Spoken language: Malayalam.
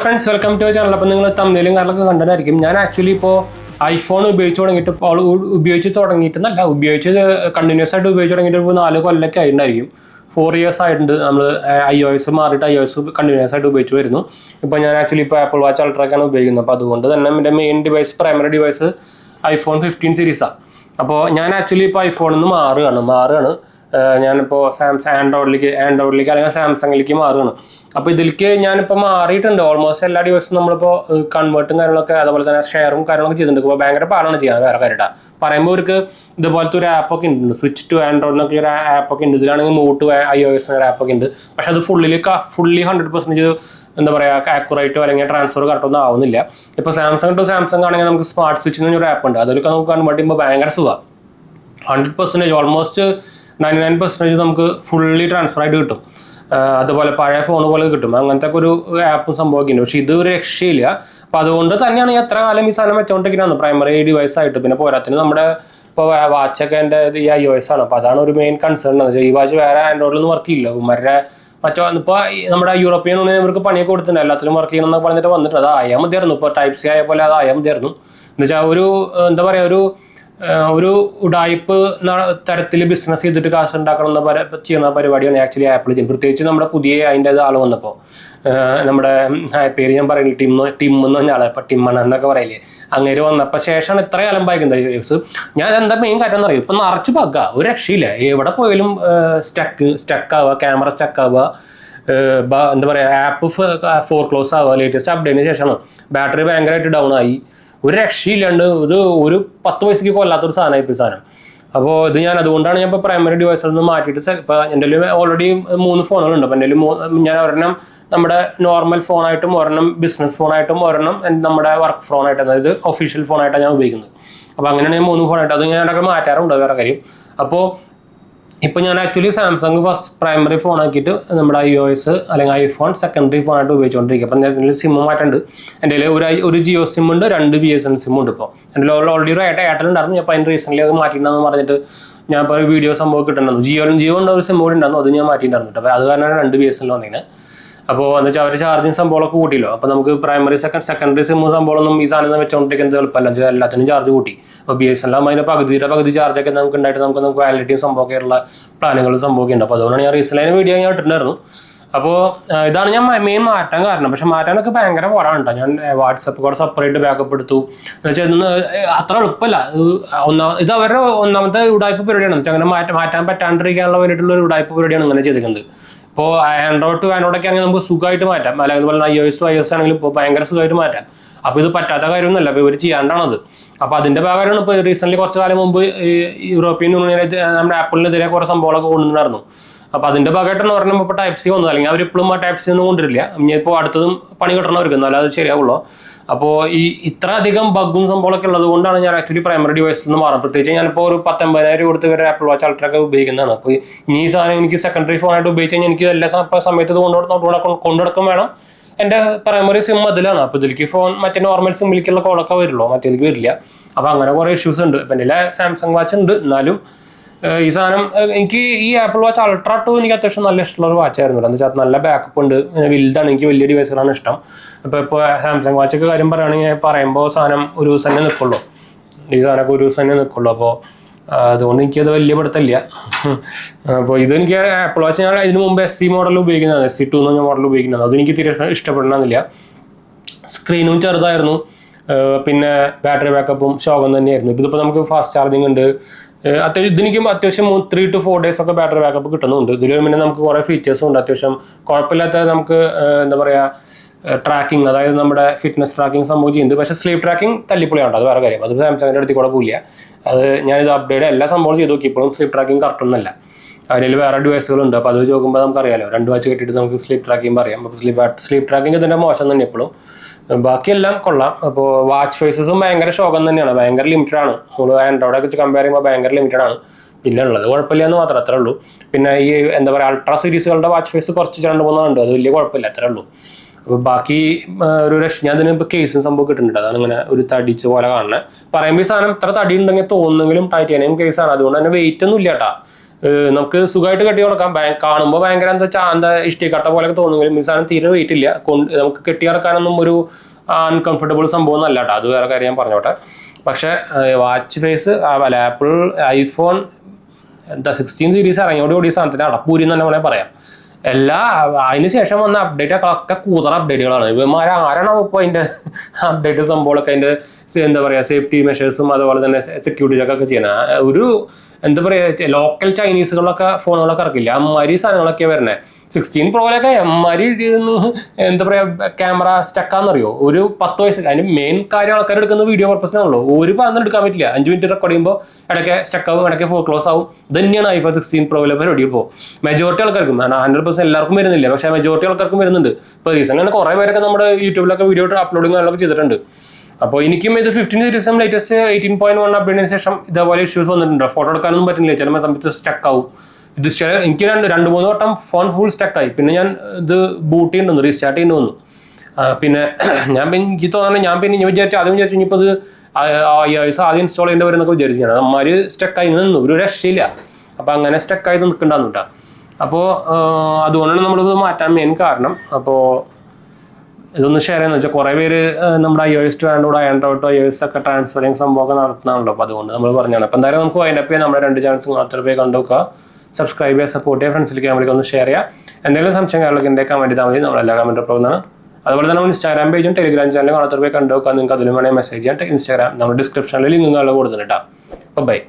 Friends welcome to channel. അപ്പോൾ നിങ്ങൾ തമ്മിലും കാര്യങ്ങളൊക്കെ കണ്ടതായിരിക്കും. ഞാൻ ആക്ച്വലി ഇപ്പോൾ ഐഫോൺ ഉപയോഗിച്ച് തുടങ്ങിയിട്ട് കണ്ടിന്യൂസ് ആയിട്ട് ഉപയോഗിച്ച് തുടങ്ങിയിട്ട് ഇപ്പോൾ 4 കൊല്ലമൊക്കെ ആയിട്ടുണ്ടായിരിക്കും. 4 years ആയിട്ടുണ്ട് നമ്മൾ iOS മാറിയിട്ട് iOS കണ്ടിന്യൂസ് ആയിട്ട് ഉപയോഗിച്ച് വരുന്നു. ഇപ്പോൾ ഞാൻ ആക്ച്വലി ഇപ്പോൾ ആപ്പിൾ വാച്ച് അൾട്രയൊക്കെയാണ് ഉപയോഗിക്കുന്നത്. അപ്പോൾ അതുകൊണ്ട് തന്നെ എൻ്റെ main device primary device iPhone 15 സീരീസാണ്. അപ്പോൾ ഞാൻ ആക്ച്വലി ഇപ്പോൾ ഐഫോണിൽ നിന്ന് മാറുകയാണ്. ഞാനിപ്പോൾ ആൻഡ്രോയിഡിലേക്ക് അല്ലെങ്കിൽ സാംസങ്ങിലേക്ക് മാറുകയാണ്. അപ്പോൾ ഇതിലേക്ക് ഞാനിപ്പോൾ മാറിയിട്ടുണ്ട്. ഓൾമോസ്റ്റ് എല്ലാ ഡിവൈസും നമ്മളിപ്പോൾ കൺവേർട്ടും കാര്യങ്ങളൊക്കെ അതുപോലെ തന്നെ ഷെയറും കാര്യങ്ങളൊക്കെ ചെയ്തിട്ടുണ്ട്. ഇപ്പോൾ ഭയങ്കര പാടാണ് ചെയ്യാൻ വേറെ കാര്യമായിട്ടാണ് പറയുമ്പോൾ അവർക്ക് ഇതുപോലത്തെ ഒരു ആപ്പൊക്കെ ഉണ്ട്. സ്വിച്ച് ടു ആൻഡ്രോയിഡിനൊക്കെ ഒരു ആപ്പൊക്കെ ഉണ്ട്. ഇതിലാണെങ്കിൽ മൂവ് ടു iOS ഒരു ആപ്പൊക്കെ ഉണ്ട്. പക്ഷെ അത് ഫുള്ളി 100% എന്താ പറയുക ആക്യുറേറ്റോ അല്ലെങ്കിൽ ട്രാൻസ്ഫർ കറക്റ്റൊന്നും ആവുന്നില്ല. ഇപ്പോൾ സാംസങ് ടു സാംസങ് ആണെങ്കിൽ നമുക്ക് സ്മാർട്ട് സ്വിച്ച് എന്നൊരു ആപ്പ് ഉണ്ട്. അതിലൊക്കെ നമുക്ക് കൺവേർട്ട് ചെയ്യുമ്പോൾ ഭയങ്കര സുഖമാണ്. 100% ഓൾമോസ്റ്റ് 99% നമുക്ക് ഫുള്ളി ട്രാൻസ്ഫർ ആയിട്ട് കിട്ടും. അതുപോലെ പഴയ ഫോൺ പോലെ കിട്ടും. അങ്ങനത്തെ ഒരു ആപ്പും സംഭവമൊക്കെ ഉണ്ട്. പക്ഷെ ഇത് ഒരു രക്ഷയില്ല. അപ്പം അതുകൊണ്ട് തന്നെയാണ് എത്ര കാലം ഈ സാധനം വെച്ചുകൊണ്ടിരിക്കുന്നത് പ്രൈമറി ഡിവൈസ് ആയിട്ട്. പിന്നെ പോരാത്തിന് നമ്മുടെ ഇപ്പോൾ വാച്ചൊക്കെ എൻ്റെ ഈ iOS ആണ്. അപ്പോൾ അതാണ് ഒരു മെയിൻ കൺസേൺ എന്ന് വെച്ചാൽ ഈ വാച്ച് വേറെ ആൻഡ്രോയിഡിലൊന്നും വർക്ക് ചെയ്യില്ല. ഇപ്പോൾ നമ്മുടെ യൂറോപ്യൻ യൂണിയൻ ഇവർക്ക് പണിയൊക്കെ കൊടുത്തിട്ടുണ്ട്. എല്ലാത്തിലും വർക്ക് ചെയ്യണം എന്നൊക്കെ പറഞ്ഞിട്ട് വന്നിട്ട് അത് ആയാൽ മതിയായിരുന്നു. ഇപ്പോൾ Type-C ആയ പോലെ അത് ആയാൽ മതിയായിരുന്നു. എന്ന് വെച്ചാൽ എന്താ പറയുക ഒരു ഉഡായിപ്പ് തരത്തിൽ ബിസിനസ് ചെയ്തിട്ട് കാശ് ഉണ്ടാക്കണം ചെയ്യുന്ന പരിപാടിയാണ് ആക്ച്വലി ആപ്പിൾ ചെയ്യുന്നത്. പ്രത്യേകിച്ച് നമ്മുടെ അതിൻ്റെ ആൾ വന്നപ്പോൾ നമ്മുടെ പേര് ഞാൻ പറയുന്നത് ടിം എന്ന് പറഞ്ഞ ആളെ ഇപ്പം ടിമ്മണ് എന്നൊക്കെ പറയില്ലേ, അങ്ങനെ വന്നപ്പോൾ ശേഷമാണ് ഇത്ര കാലം ബായിക്കുന്നത്. ഞാൻ എന്താ മെയിൻ കാര്യം എന്ന് പറയും, ഇപ്പം നിറച്ച് ബഗ്ഗാ, ഒരു രക്ഷയില്ല. എവിടെ പോയാലും സ്റ്റക്ക് ആവുക, ക്യാമറ സ്റ്റക്ക് ആവുക, എന്താ പറയുക ആപ്പ് ഫോർക്ലോസ് ആവുക. ലേറ്റസ്റ്റ് അപ്ഡേറ്റിന് ശേഷമാണ് ബാറ്ററി ഭയങ്കരമായിട്ട് ഡൗൺ ആയി. ഒരു രക്ഷയില്ലാണ്ട് ഒരു 10 പൈസയ്ക്ക് കൊല്ലാത്തൊരു സാധനമായി സാധനം. അപ്പോൾ ഇത് അതുകൊണ്ടാണ് ഞാൻ ഇപ്പോൾ പ്രൈമറി ഡിവൈസിൽ നിന്ന് മാറ്റിയിട്ട് ഇപ്പോൾ എൻ്റെ ഓൾറെഡി 3 ഫോണുകളുണ്ട്. അപ്പോൾ എൻ്റെ ഞാൻ ഒരെണ്ണം നമ്മുടെ നോർമൽ ഫോണായിട്ടും ഒരെണ്ണം ബിസിനസ് ഫോണായിട്ടും ഒരെണ്ണം നമ്മുടെ വർക്ക് ഫോണായിട്ടും, അതായത് ഒഫീഷ്യൽ ഫോണായിട്ടാണ് ഞാൻ ഉപയോഗിക്കുന്നത്. അപ്പോൾ അങ്ങനെയാണ് ഞാൻ 3 ഫോണായിട്ട് അത് ഞാനൊക്കെ മാറ്റാറുണ്ട് വേറെ കാര്യം. അപ്പോൾ ഇപ്പോൾ ഞാൻ actually Samsung first primary phone ആക്കിയിട്ട് നമ്മുടെ iOS അല്ലെങ്കിൽ ഐഫോൺ സെക്കൻഡറി ഫോണായിട്ട് ഉപയോഗിച്ചുകൊണ്ടിരിക്കുക. അപ്പം എൻ്റെ സിം മാറ്റുണ്ട്. എൻ്റെ ഒരു ജിയോ സിം ഉണ്ട്, 2 BSN സിം ഉണ്ട്. ഇപ്പോൾ എൻ്റെ ഓൾറെഡി ഒരു എയർടെൽ ഉണ്ടായിരുന്നു. അപ്പോൾ അതിന് റീസെൻ്റ്ലി അത് മാറ്റിയിട്ടുണ്ടെന്ന് പറഞ്ഞിട്ട് ഞാൻ ഇപ്പോൾ ഒരു വീഡിയോ സംഭവം കിട്ടുന്നുണ്ടായിരുന്നു. ജിയോ ഉണ്ട് ഒരു സിം കൂടി ഉണ്ടായിരുന്നു, അത് ഞാൻ മാറ്റിയിട്ടുണ്ടായിരുന്നു. അപ്പോൾ അത് കാരണമാണ് 2 BSN വന്നിങ്ങനെ. അപ്പോൾ എന്ന് വെച്ചാൽ അവർ ചാർജിങ് സംഭവമൊക്കെ കൂട്ടിയല്ലോ. അപ്പോൾ നമുക്ക് പ്രൈമറി സെക്കൻഡറി സിം സംഭവമൊന്നും ഈ സാധനം വെച്ചുകൊണ്ടിരിക്കുന്നത് എളുപ്പമല്ല. എല്ലാത്തിനും ചാർജ് കൂട്ടി. അപ്പോൾ BSN ആകുമ്പോൾ അതിൻ്റെ പകുതി ചാർജൊക്കെ നമുക്ക് ഉണ്ടായിട്ട് നമുക്ക് ക്വാലിറ്റിയും സംഭവമൊക്കെ ഉള്ള പ്ലാനുകളും സംഭവമൊക്കെ ഉണ്ട്. അപ്പോൾ അതുകൊണ്ടാണ് ഞാൻ റീസെൻ്റ് വീഡിയോ ഞാൻ ഇട്ടിട്ടുണ്ടായിരുന്നു. അപ്പോൾ ഇതാണ് ഞാൻ മെയിൻ മാറ്റാൻ കാരണം. പക്ഷെ മാറ്റാനൊക്കെ ഭയങ്കര പാടാണ് കേട്ടോ. ഞാൻ വാട്സപ്പ് കൂടെ സെപ്പറേറ്റ് ബാക്കപ്പ് എടുത്തു. എന്ന് വെച്ചാൽ അത്ര എളുപ്പമല്ല. ഇത് അവരുടെ ഒന്നാമത്തെ ഉടായ്പ പരിപാടിയാണ്. എന്ന് വെച്ചാൽ അങ്ങനെ മാറ്റാൻ പറ്റാണ്ടിരിക്കാനുള്ള വേണ്ടിയിട്ടുള്ള ഒരു ഉടായ്പ പരിപാടിയാണ് ഇങ്ങനെ ചെയ്തിരിക്കുന്നത്. ഇപ്പോൾ ആൻഡ്രോയിഡ് ടു ആൻഡ്രോയിഡൊക്കെ ആണെങ്കിൽ നമുക്ക് സുഖമായിട്ട് മാറ്റാം. അല്ലെങ്കിൽ അതുപോലെ iOS ടു iOS ആണെങ്കിലും ഇപ്പോൾ ഭയങ്കര സുഖമായിട്ട് മാറ്റാം. അപ്പോൾ ഇത് പറ്റാത്ത കാര്യമൊന്നുമല്ല. അപ്പോൾ ഇവർ ചെയ്യാണ്ടാണത്. അപ്പോൾ അതിൻ്റെ ഭാഗമാണ് ഇപ്പോൾ റീസെൻ്റ്ലി കുറച്ച് കാലം മുമ്പ് യൂറോപ്യൻ യൂണിയനെ നമ്മുടെ ആപ്പിളിനെതിരെ കുറേ സംഭവങ്ങളൊക്കെ കൊണ്ടുവന്നിരുന്നു. അപ്പോൾ അതിൻ്റെ ഭാഗമായിട്ടെന്ന് പറഞ്ഞാൽ ഇപ്പോൾ Type-C വന്നത്, അല്ലെങ്കിൽ അവരിപ്പോഴും ആ Type-C ഒന്നും കൊണ്ടുവരില്ല. ഇപ്പോൾ അടുത്തതും പണി കിട്ടണവർക്ക് എന്നാലും അത് ശരിയാവുള്ളൂ. അപ്പോൾ ഇത്ര അധികം ബഗ്ഗും സംഭവമൊക്കെ ഉള്ളത് കൊണ്ടാണ് ഞാൻ ആക്ച്വലി പ്രൈമറി ഡിവൈസിൽ നിന്ന് മാറുന്നത്. പ്രത്യേകിച്ച് ഞാനിപ്പോൾ ഒരു 19,000 കൊടുത്ത് വരെ ആപ്പിൾ വാച്ച് അൾട്രയൊക്കെ ഉപയോഗിക്കുന്നതാണ്. അപ്പോൾ ഈ സാധനം എനിക്ക് സെക്കൻഡറി ഫോണായിട്ട് ഉപയോഗിച്ച് കഴിഞ്ഞാൽ എനിക്ക് എല്ലാ സമയത്ത് ഇത് കൊണ്ടുനടക്കും വേണം. എൻ്റെ പ്രൈമറി സിം അതിലാണ്. അപ്പോൾ ഇതിലേക്ക് ഫോൺ മറ്റേ നോർമൽ സിമ്മിലേക്കുള്ള കോളൊക്കെ വരുള്ളൂ, മറ്റേതിലേക്ക് വരില്ല. അപ്പോൾ അങ്ങനെ കുറേ ഇഷ്യൂസ് ഉണ്ട്. ഇപ്പം എൻ്റെ സാംസങ് വാച്ച് ഉണ്ട്. എന്നാലും ഈ സാധനം എനിക്ക് ഈ ആപ്പിൾ വാച്ച് അൾട്ര 2 എനിക്ക് അത്യാവശ്യം നല്ല ഇഷ്ടമുള്ള ഒരു വാച്ചായിരുന്നു. എന്താ വെച്ചാൽ നല്ല ബാക്കപ്പ് ഉണ്ട്, വലുതാണ്, എനിക്ക് വലിയ ഡിവൈസുകളാണ് ഇഷ്ടം. ഇപ്പോൾ സാംസങ് വാച്ചൊക്കെ കാര്യം പറയുമ്പോൾ സാധനം ഒരു ദിവസം തന്നെ നിൽക്കുള്ളൂ. ഈ സാധനമൊക്കെ ഒരു ദിവസം തന്നെ നിൽക്കുള്ളൂ. അപ്പോൾ അതുകൊണ്ട് എനിക്കത് വലിയ പെടുത്തില്ല. അപ്പോൾ ഇതെനിക്ക് ആപ്പിൾ വാച്ച് ഞാൻ ഇതിന് മുമ്പ് SE മോഡൽ ഉപയോഗിക്കുന്നതാണ്, SE2 എന്ന് പറഞ്ഞ മോഡൽ ഉപയോഗിക്കുന്നത്. അതെനിക്ക് തീരെ ഇഷ്ടപ്പെടണമെന്നില്ല. സ്ക്രീനും ചെറുതായിരുന്നു, പിന്നെ ബാറ്ററി ബാക്കപ്പും ശോകം തന്നെയായിരുന്നു. ഇതിപ്പോൾ നമുക്ക് ഫാസ്റ്റ് ചാർജിങ് ഉണ്ട്. ഇതിനിക്കും അത്യാവശ്യം 3 to 4 days ഒക്കെ ബാറ്ററി ബാക്കപ്പ് കിട്ടുന്നുണ്ട്. ഇതിൽ പിന്നെ നമുക്ക് കുറേ ഫീച്ചേഴ്സും ഉണ്ട്. അത്യാവശ്യം കുഴപ്പമില്ലാത്ത നമുക്ക് എന്താ പറയുക ട്രാക്കിംഗ്, അതായത് നമ്മുടെ ഫിറ്റ്നസ് ട്രാക്കിംഗ് സംഭവം ചെയ്യുന്നുണ്ട്. പക്ഷേ സ്ലീപ്പ് ട്രാക്കിംഗ് തല്ലിപ്പൊളിയാണ്, അത് വേറെ കാര്യം. അത് സാംസങ്ങിൻ്റെ അടുത്ത് കൂടെ പോയില്ല. അത് ഞാനിത് അപ്ഡേറ്റ് എല്ലാ സംഭവം ചെയ്ത് നോക്കി, ഇപ്പോഴും സ്ലീപ്പ് ട്രാക്കിംഗ് കറക്റ്റ് ഒന്നല്ല. അതിൽ വേറെ ഡിവൈസുകളുണ്ട്. അപ്പോൾ അത് വെച്ച് നോക്കുമ്പോൾ നമുക്കറിയാലോ, 2 വാച്ച് കെട്ടിയിട്ട് നമുക്ക് സ്ലീപ്പ് ട്രാക്കിംഗ് പറയാം. അപ്പോൾ സ്ലീപ്പ് ട്രാക്കിംഗ് ഇതിൻ്റെ മോശം തന്നെ എപ്പോഴും. ബാക്കിയെല്ലാം കൊള്ളാം. അപ്പോൾ വാച്ച് ഫേസസും ഭയങ്കര ശോകം തന്നെയാണ്, ഭയങ്കര ലിമിറ്റഡ് ആണ്. നമ്മൾ ആൻഡ്രോയിഡൊക്കെ വെച്ച് കമ്പയർ ചെയ്യുമ്പോൾ ഭയങ്കര ലിമിറ്റഡ് ആണ്. പിന്നെ ഉള്ളത് കുഴപ്പമില്ല എന്ന് മാത്രം, അത്രേ ഉള്ളൂ. പിന്നെ ഈ എന്താ പറയുക അൾട്രാ സീരീസുകളുടെ വാച്ച് ഫേസ് കുറച്ച് 2-3 ഉണ്ട്, അത് വലിയ കുഴപ്പമില്ല, അത്രേ ഉള്ളൂ. അപ്പോൾ ബാക്കി ഒരു ഞാൻ അതിന് ഇപ്പോൾ കേസും സംഭവം കിട്ടുന്നുണ്ട്. അതാണ് ഇങ്ങനെ ഒരു തടിച്ച പോലെ കാണുന്നത്. പറയുമ്പോൾ ഈ സാധനം ഇത്ര തടി ഉണ്ടെങ്കിൽ തോന്നുന്നെങ്കിലും ടൈറ്റാനിയം കേസാണ്. അതുകൊണ്ട് തന്നെ വെയിറ്റ് ഒന്നും ഇല്ല കേട്ടോ. നമുക്ക് സുഖമായിട്ട് കെട്ടി കൊടുക്കാം. കാണുമ്പോൾ ഭയങ്കര എന്താ ഇഷ്ടിക്കട്ട പോലെയൊക്കെ തോന്നുമെങ്കിലും ഈ സാധനം തീരെ വെയിറ്റ് ഇല്ല. നമുക്ക് കെട്ടി ഇറക്കാനൊന്നും ഒരു അൺകംഫർട്ടബിൾ സംഭവം ഒന്നും അല്ല കേട്ടോ. അത് വേറെ കാര്യം ഞാൻ പറഞ്ഞോട്ടെ. പക്ഷേ വാച്ച് ഫേസ് അല്ല, ആപ്പിൾ ഐഫോൺ 16 സീരീസ് ഇറങ്ങിയോടുകൂടി സാധനത്തിന് അടപ്പൂരി എന്ന് തന്നെ വേണമെങ്കിൽ പറയാം. അതിന് ശേഷം വന്ന അപ്ഡേറ്റ് ഒക്കെ കൂതറ അപ്ഡേറ്റുകളാണ്. ആരാണോ ഇപ്പോൾ അതിൻ്റെ അപ്ഡേറ്റ് സംഭവങ്ങളൊക്കെ അതിൻ്റെ എന്താ പറയുക സേഫ്റ്റി മെഷേഴ്സും അതുപോലെ തന്നെ സെക്യൂരിറ്റി ചെക്കൊക്കെ ചെയ്യുന്നത്. ഒരു എന്താ പറയുക ലോക്കൽ ചൈനീസുകളൊക്കെ ഫോണുകളൊക്കെ ഇറക്കില്ല, അമ്മാരി സാധനങ്ങളൊക്കെ വരുന്നത്. 16 പ്രോയിലൊക്കെ അമ്മാരി എന്താ പറയുക ക്യാമറ സ്റ്റക്കാന്നറിയോ. ഒരു 10 വയസ്സ് അതിന് മെയിൻ കാര്യം ആൾക്കാർ എടുക്കുന്ന വീഡിയോ പർപ്പസിനാണല്ലോ. ഒരു പാത്രം എടുക്കാൻ പറ്റില്ല. 5 മിനിറ്റ് റെക്കോർഡ് ചെയ്യുമ്പോൾ ഇടയ്ക്ക് സ്റ്റക്കാവും, ഇടയ്ക്ക് ക്ലോസ് ആവും. ഇത് തന്നെയാണ് iPhone 16 പ്രോയിലെ പരിപാടി. ഇപ്പോൾ മെജോറിറ്റി ആൾക്കാർക്കും 100% എല്ലാവർക്കും വരുന്നില്ല, പക്ഷേ മെജോറിറ്റി ആൾക്കാർക്കും വരുന്നുണ്ട്. ഇപ്പോൾ റീസെന്റ് അങ്ങനെ കുറേ പേരൊക്കെ നമ്മുടെ യൂട്യൂബിലൊക്കെ വീഡിയോ അപ്ലോഡിങ് കാര്യങ്ങളൊക്കെ ചെയ്തിട്ടുണ്ട്. അപ്പോൾ എനിക്കും ഇത് 15 സീരീസും ലേറ്റസ്റ്റ് 18.1 അപ്ഡേറ്റിന് ശേഷം ഇതേപോലെ ഇഷ്യൂസ് വന്നിട്ടുണ്ട്. ഫോട്ടോ എടുക്കാനൊന്നും പറ്റുന്നില്ല, ചില സമയത്ത് സ്റ്റക്ക് ആവും. എനിക്ക് 2-3 വട്ടം ഫോൺ ഫുൾ സ്റ്റക്കായി. പിന്നെ ഞാൻ ഇത് ബൂട്ട് ചെയ്യുന്നു, റീസ്റ്റാർട്ട് ചെയ്യുന്നു വന്നു. പിന്നെ എനിക്ക് തോന്നുന്നത് ഞാൻ ആദ്യം വിചാരിച്ചു ഇനിയിപ്പോൾ ഇത് iOS ആദ്യം ഇൻസ്റ്റാൾ ചെയ്യേണ്ടി വരുന്നൊക്കെ വിചാരിച്ചു. ഞാൻ അമ്മമാര് സ്റ്റക്കായി നിന്നു, ഒരു രക്ഷയില്ല. അപ്പോൾ അങ്ങനെ സ്റ്റക്കായി നിൽക്കണ്ടെന്ന് കേട്ടോ. അപ്പോൾ അതുകൊണ്ടാണ് നമ്മളിത് മാറ്റാൻ മെയിൻ കാരണം. അപ്പോൾ ഇതൊന്ന് ഷെയർ ചെയ്യുന്ന വെച്ചാൽ കുറേ പേര് നമ്മുടെ iOS to Android, Android to iOS ഒക്കെ ട്രാൻസ്ഫറിങ് സംഭവമൊക്കെ നടത്തുന്നുണ്ടല്ലോ. അപ്പോൾ അതുകൊണ്ട് നമ്മൾ പറഞ്ഞാണ്. അപ്പോൾ എന്തായാലും നമുക്ക് വൈൻഡപ്പ് ചെയ്യാം. നമ്മുടെ 2 ചാനൽസ് മാത്രമേ പോയി കണ്ടുവെക്കുക, സബ്സ്ക്രൈബ് ചെയ്യുക, സപ്പോർട്ട് ചെയ്യുക, ഫ്രണ്ട്സിലേക്ക് വേണ്ടി ഒന്ന് ഷെയർ ചെയ്യുക. എന്തെങ്കിലും സംശയം കാര്യങ്ങളൊക്കെ എൻ്റെ കമൻറ്റ് ചെയ്താൽ മതി, നമ്മളെല്ലാ കമൻറ്റ് പോകുന്നതാണ്. അതുപോലെ തന്നെ നമ്മൾ ഇൻസ്റ്റാഗ്രാം പേജും ടെലിഗ്രാം ചാനലും കാണാത്തവർ പോയി കണ്ടുവെക്കുക. നിങ്ങൾക്ക് അതിലും വേണമെങ്കിൽ മെസ്സേജ് ചെയ്യാൻ ഇൻസ്റ്റാഗ്രാം നമ്മുടെ ഡിസ്ക്രിപ്ഷനിൽ ലിങ്കുകൾ കൊടുത്തിട്ടാ. അപ്പോൾ ബൈ.